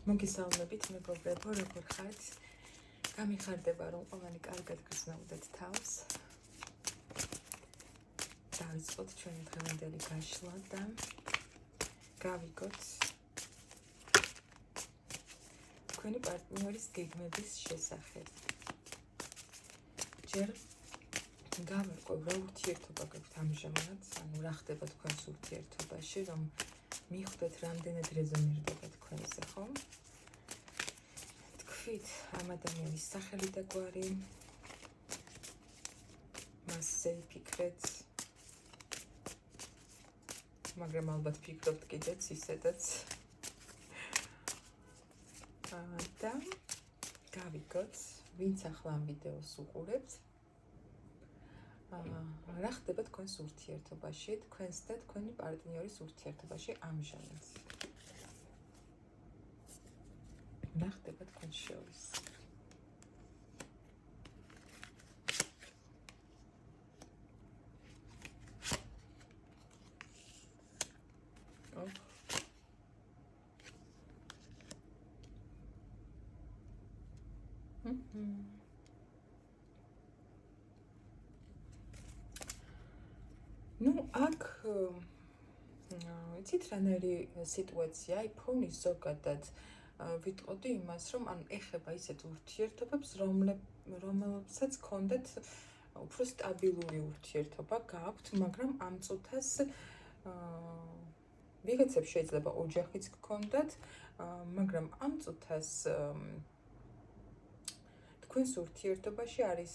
მოგესალმებით, მეგობრებო, როგორ ხართ? გამიხარდება, რომ ყველანი კარგად გრძნოდეთ თავს. დავიწყოთ ჩვენი დღევანდელი გაშლა და გავიგოთ თქვენი პარტნიორის გეგმების შესახებ. ჯერ გავარკვევ, რა ურთიერთობა გაქვთ ამჟამად, ანუ რა ხდება თქვენს ურთიერთობაში, რომ მიხვდეთ, რამდენად რეზონირდება თქვენზე, ხო? თქვით ამ ადამიანის სახელი და გვარი, მასზე ფიქრეთ, მაგრამ ალბათ ფიქრობთ კიდეც ისედაც. და გავიგოთ, ვინც ახლა ამ ვიდეოს უყურებთ, რა ხდება თქვენს ურთიერთობაში, თქვენს და თქვენი პარტნიორის ურთიერთობაში ამჟამად. რა ხდება თქვენს შორის? აქ იცით რანაირი სიტუაცია, ფონის ზოგადად ვიტყოდი იმას, რომ ეხება ისეთ ურთიერთობებს, რომელსაც გქონდეთ უფრო სტაბილური ურთიერთობა გაქვთ, მაგრამ ამ წუთას ვიღაცებს შეიძლება ოჯახიც გქონდათ, მაგრამ ამ წუთას თქვენს ურთიერთობაში არის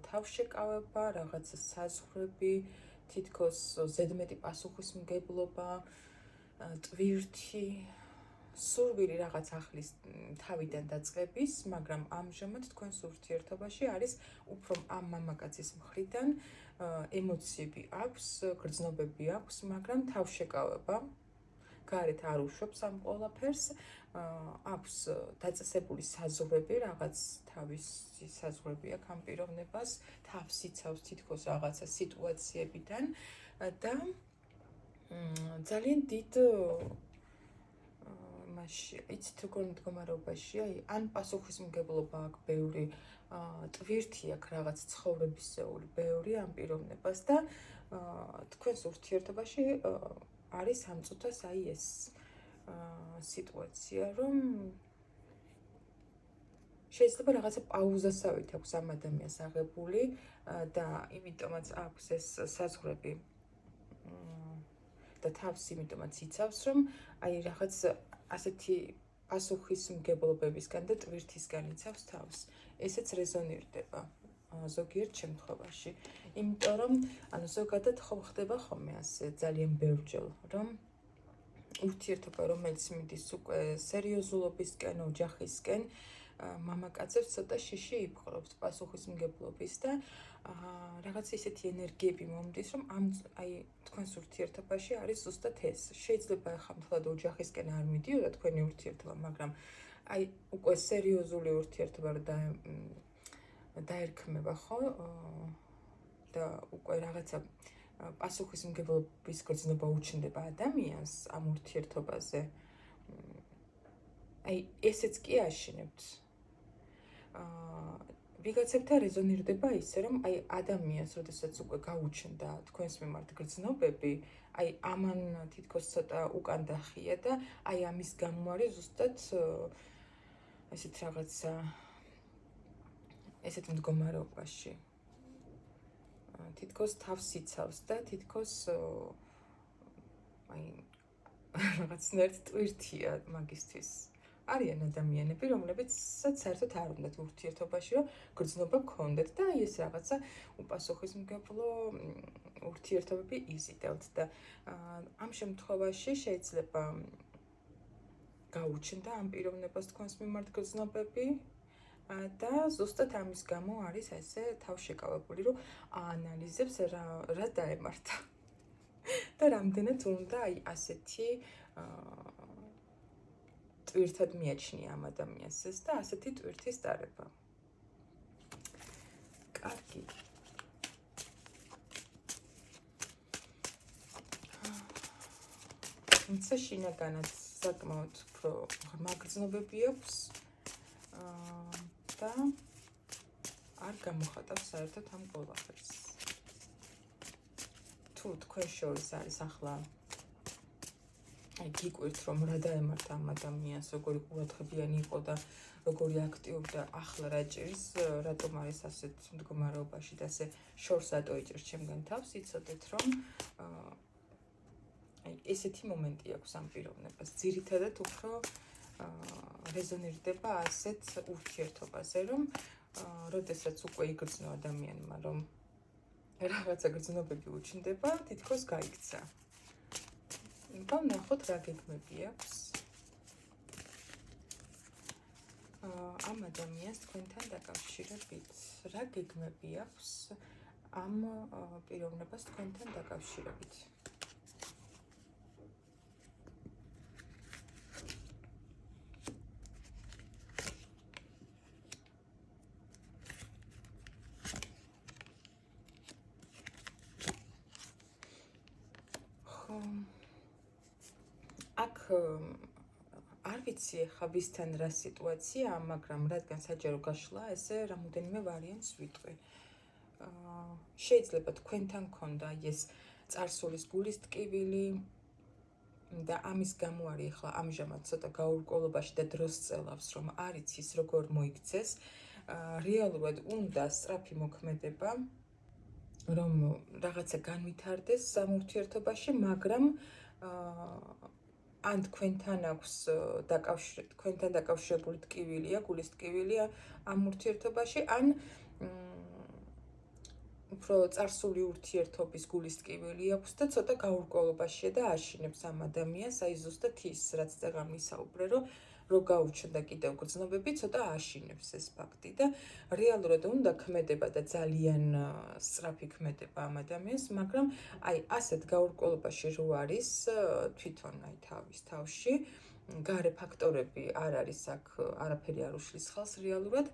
თავშეკავება, რაღაცა საზღვრები, თითქოს ზედმეტი პასუხისმგებლობა, ტვირთი, სურვილი რაღაც ახლის თავიდან დაწყების, მაგრამ ამჟამად თქვენს ურთიერთობაში არის უფრო ამ მამაკაცის მხრიდან ემოციები აქვს, გრძნობები აქვს, მაგრამ თავშეკავება. გარეთ არ უშვებს ამ ყველაფერს, აქვს დაწესებული საზღვრები, რაღაც თავისი საზღვრები აქვს ამ პიროვნებას, თავს იცავს თითქოს რაღაცა სიტუაციებიდან და ძალიან დიდ მასში, იცით როგორ მდგომარეობაშია, ან პასუხისმგებლობა აქვს ბევრი, ტვირთი აქვს რაღაც ცხოვრებისეული ბევრი ამ პიროვნებას და თქვენს ურთიერთობაში არის ამ წუთას ეს სიტუაცია, რომ შეიძლება რაღაცა პაუზასავით აქვს ამ ადამიანს აღებული და იმიტომაც აქვს ეს საზღვრები და თავს იმიტომაც იცავს, რომ რაღაც ასეთი პასუხისმგებლობებისგან და ტვირთისგან იცავს თავს. ესეც რეზონირდება ზოგიერთ შემთხვევაში. იმიტომ რომ ზოგადად ხდება ხოლმე ასე ძალიან ბევრჯერ, რომ ურთიერთობა, რომელიც მიდის უკვე სერიოზულობისკენ, ოჯახისკენ, მამაკაცებს ცოტა შიში იპყრობს პასუხისმგებლობის და რაღაც ისეთი ენერგიები მომდის, რომ თქვენს ურთიერთობაში არის ზუსტად ეს. შეიძლება ახლა მთლად ოჯახისკენ არ მიდიოდა თქვენი ურთიერთობა, მაგრამ უკვე სერიოზული ურთიერთობა დაერქმება, ხო? და უკვე რაღაცა პასუხისმგებლობის გრძნობა უჩნდება ადამიანს ამ ურთიერთობაზე. ესეც კი აშენებთ. ვიღაცებთან რეზონირდება ისე, რომ ადამიანს, როდესაც უკვე გაუჩნდა თქვენს მიმართ გრძნობები, ამან თითქოს ცოტა უკან დახია და ამის გამო არის ზუსტად ესეთ რაღაცა ესეთ მდგომარეობაში. თითქოს თავს იცავს და თითქოს რაღაცნაირად ტვირთია მაგისთვის. არიან ადამიანები, რომლებიცაც საერთოდ არ უნდათ ურთიერთობაში, რომ გრძნობა გქონდეთ და ეს რაღაცა უპასუხისმგებლო ურთიერთობები იზიდავთ და ამ შემთხვევაში შეიძლება გაუჩნდა ამ პიროვნებას თქვენს მიმართ გრძნობები და ზუსტად ამის გამო არის ესე თავშეკავებული, რომ აანალიზებს რა დაემართა და რამდენად უნდა ასეთი ტვირთად მიაჩნია ამ ადამიანს ეს და ასეთი ტვირთის დარება. კარგი. თუმცა შინაგანად საკმაოდ უფრო ღრმა გრძნობები აქვს და არ გამოხატავს საერთოდ ამ ყველაფერს. თუ თქვენ შორის არის ახლა გიკვირთ, რომ რა დაემართა ამ ადამიანს, როგორი ყურადღებიანი იყო და როგორი აქტიობდა, ახლა რა ჭირს, რატომ არის ასეთ მდგომარეობაში და ასე შორს რატო იჭერს ჩემგან თავს, იცოდეთ, რომ ესეთი მომენტი აქვს ამ პიროვნებას. ძირითადად უფრო რეზონირდება ასეთ ურთიერთობაზე, რომ როდესაც უკვე იგრძნო ადამიანმა, რომ რაღაცა გრძნობები უჩნდება, თითქოს გაიქცა. და ნახოთ რა გეგმები აქვს ამ ადამიანს თქვენთან დაკავშირებით. რა გეგმები აქვს ამ პიროვნებას თქვენთან დაკავშირებით. აქ არ ვიცი ახლა ვისთან რა სიტუაცია, მაგრამ რადგან საჯარო გაშლა, ესე რამოდენიმე ვარიანტს ვიტყვი. შეიძლება თქვენთან ქონდა ეს წარსულის გულის ტკივილი და ამის გამო არის ახლა ამჟამად ცოტა გაურკვევლობაში და დროს წელავს, რომ არ იცის როგორ მოიქცეს. რეალურად უნდა სწრაფი მოქმედება, რომ რაღაცა განვითარდეს ამ ურთიერთობაში, მაგრამ ან თქვენთან აქვს თქვენთან დაკავშირებული ტკივილია, გულის ტკივილია ამ ურთიერთობაში, ან უფრო წარსული ურთიერთობის გულის ტკივილი აქვს და ცოტა გაურკვევლობაშია და აშინებს ამ ადამიანს, აი ზუსტად ის, რაც წეგან ვისაუბრე, რომ გაუჩნდა კიდევ გრძნობები, ცოტა აშინებს ეს ფაქტი და რეალურად უნდა ქმედება და ძალიან სწრაფი ქმედება ამ ადამიანს, მაგრამ აი ასეთ გაურკვევლობაში რო არის თვითონ აი თავის თავში, გარე ფაქტორები არ არის აქ, არაფერი არ უშლის ხალხს რეალურად.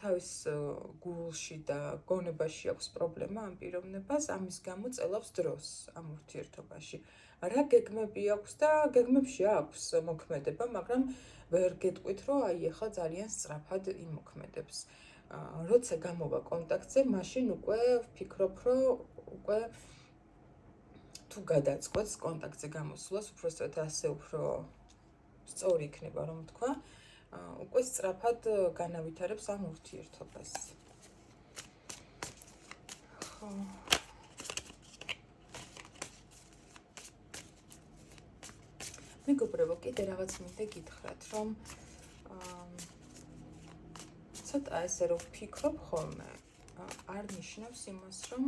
თავის გულში და გონებაში აქვს პრობლემა ამ პიროვნებას, ამის გამო წელავს დროს ამ ურთიერთობაში. რა გეგმები აქვს და გეგმებში აქვს მოქმედება, მაგრამ ვერ გეტყვით, რომ აი ახლა ძალიან სწრაფად იმოქმედებს. როცა გამოვა კონტაქტზე, მაშინ უკვე ვფიქრობ, რომ უკვე თუ გადაწყვეტს კონტაქტზე გამოსვლას, უბრალოდ ასე უფრო სწორი იქნება, რომ ვთქვა. უკვე სწრაფად განავითარებს ამ ურთიერთობას. ხო. მეგობრებო, კიდე რაღაც მინდა გითხრათ, რომ ცოტა ესე რომ ვფიქრობ ხოლმე, არ ნიშნავს იმას, რომ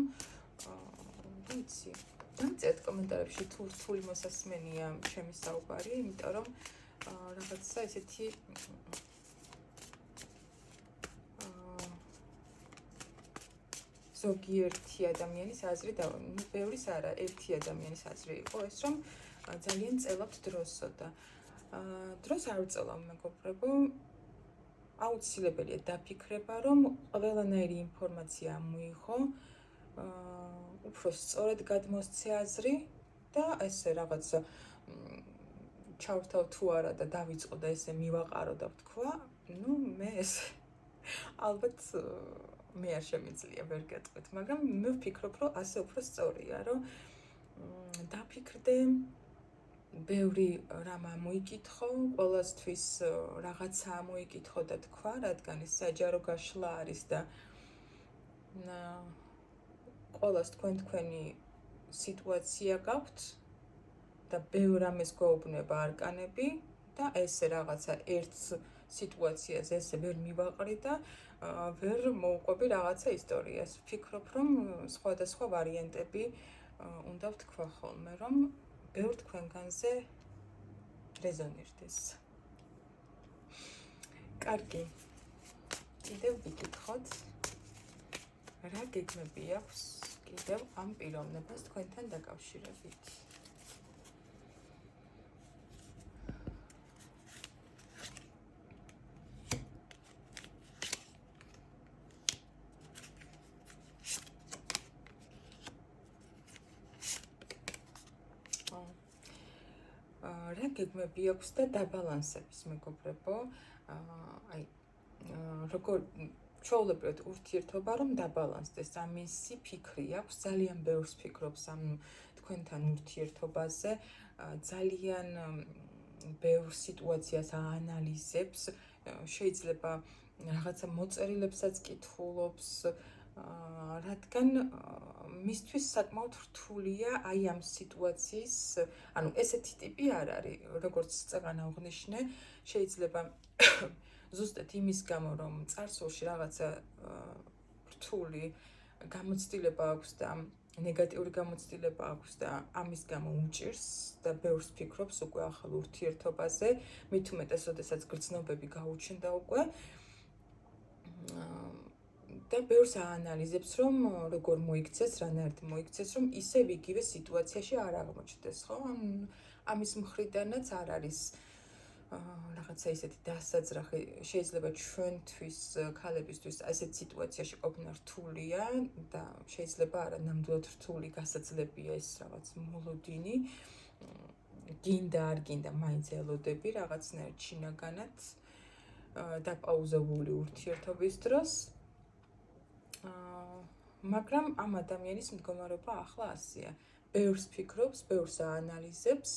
ვიცი, დამწერთ კომენტარებში თუ რთული მოსასმენია ჩემი საუბარი, იმიტომ რომ რაღაცა ესეთი ზოგიერთი ადამიანის აზრი და ბევრის არა, ერთი ადამიანის აზრი იყო ეს, რომ ძალიან წელავთ დროსო და დროს არ ვწელავ, მეგობრებო. აუცილებელია დაფიქრება, რომ ყველანაირი ინფორმაცია მოიღო, უფრო სწორად გადმოსცე აზრი და ესე რაღაცა ჩავრთავ თუ არა და დავიწყო და ესე მივაყარო და ვთქვა, მე ეს ალბათ მე არ შემიძლია ვერ გეტყვით, მაგრამ მე ვფიქრობ, რომ ასე უფრო სწორია, რომ დაფიქრდე, ბევრი რამ ამოიკითხო, ყველასთვის რაღაცა ამოიკითხო და თქვა, რადგან ეს საჯარო გაშლა არის და ყველას თქვენი სიტუაცია გაქვთ და ბევრ რამეს გვეუბნება არკანები და ესე რაღაცა ერთ სიტუაციას ესე ვერ მივაყრი და ვერ მოუყვები რაღაცა ისტორიას. ვფიქრობ, რომ სხვადასხვა ვარიანტები უნდა ვთქვა ხოლმე, რომ ბევრ თქვენგანზე რეზონირდეს. კარგი. კიდევ ვიკითხოთ, რა გეგმები აქვს კიდევ ამ პიროვნებას თქვენთან დაკავშირებით. რა გეგმები აქვს და დაბალანსების მეგობრებო. აი როგორ ჩვეულებრივად ურთიერთობა რომ დაბალანსდეს, ამისი ფიქრი აქვს, ძალიან ბევრს ფიქრობს ამ თქვენთან ურთიერთობაზე, ძალიან ბევრ სიტუაციას აანალიზებს, შეიძლება რაღაცა მოწერილებსაც კითხულობს, რადგან მისთვის საკმაოდ რთულია აი ამ სიტუაციის, ანუ ესეთი ტიპი არ არის, როგორც წეგან აღნიშნე, შეიძლება ზუსტად იმის გამო, რომ წარსულში რაღაცა რთული გამოცდილება აქვს და ნეგატიური გამოცდილება აქვს და ამის გამო უჭირს და ბევრს ფიქრობს უკვე ახალ ურთიერთობაზე, მით უმეტეს, როდესაც გრძნობები გაუჩნდა უკვე და ბევრს აანალიზებს, რომ როგორ მოიქცეს, რანაირად მოიქცეს, რომ ისევ იგივე სიტუაციაში არ აღმოჩნდეს, ხო? ამის მხრიდანაც არ არის რაღაცა ისეთი დასაძრახი, შეიძლება ჩვენთვის, ქალებისთვის ასეთ სიტუაციაში ყოფნა რთულია და შეიძლება არა ნამდვილად რთული გასაძლებია ეს რაღაც მოლოდინი. გინდა არ გინდა, მაინც ელოდები რაღაცნაირად შინაგანად დაპაუზებული ურთიერთობის დროს. მაგრამ ამ ადამიანის მდგომარეობა ახლა ასეა. ბევრს ფიქრობს, ბევრს აანალიზებს,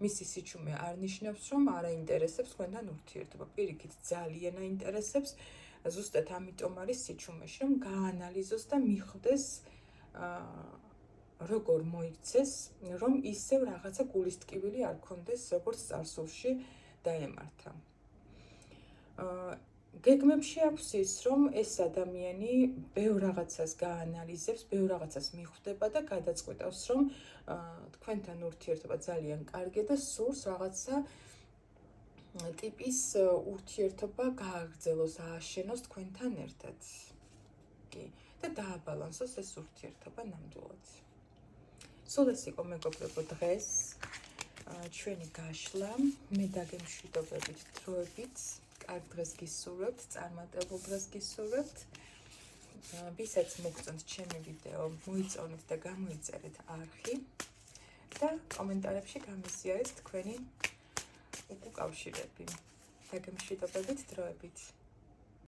მისი სიჩუმე არ ნიშნავს, რომ არ აინტერესებს თქვენთან ურთიერთობა. პირიქით, ძალიან აინტერესებს, ზუსტად ამიტომ არის სიჩუმეში, რომ გაანალიზოს და მიხვდეს, როგორ მოიქცეს, რომ ისევ რაღაცა გულის ტკივილი არ ქონდეს, როგორც წარსულში დაემართა. გეგმებში აქვს ის, რომ ეს ადამიანი ბევრ რაღაცას გაანალიზებს, ბევრ რაღაცას მიხვდება და გადაწყვეტავს, რომ თქვენთან ურთიერთობა ძალიან კარგია და სურს რაღაცა ტიპის ურთიერთობა გააგრძელოს, ააშენოს თქვენთან ერთად. კი, და დააბალანსოს ეს ურთიერთობა ნამდვილად. სულ ეს იყო მეგობრებო დღეს ჩვენი გაშლა, მე დაგემშვიდობებით დროებით. კარგ დღეს გისურვებთ, წარმატებულ დღეს გისურვებთ. ვისაც მოგწონთ ჩემი ვიდეო, მოიწონეთ და გამოიწერეთ არხი და კომენტარებში გამიზიარეთ თქვენი უკავშირები. დაგემშვიდობებით დროებით.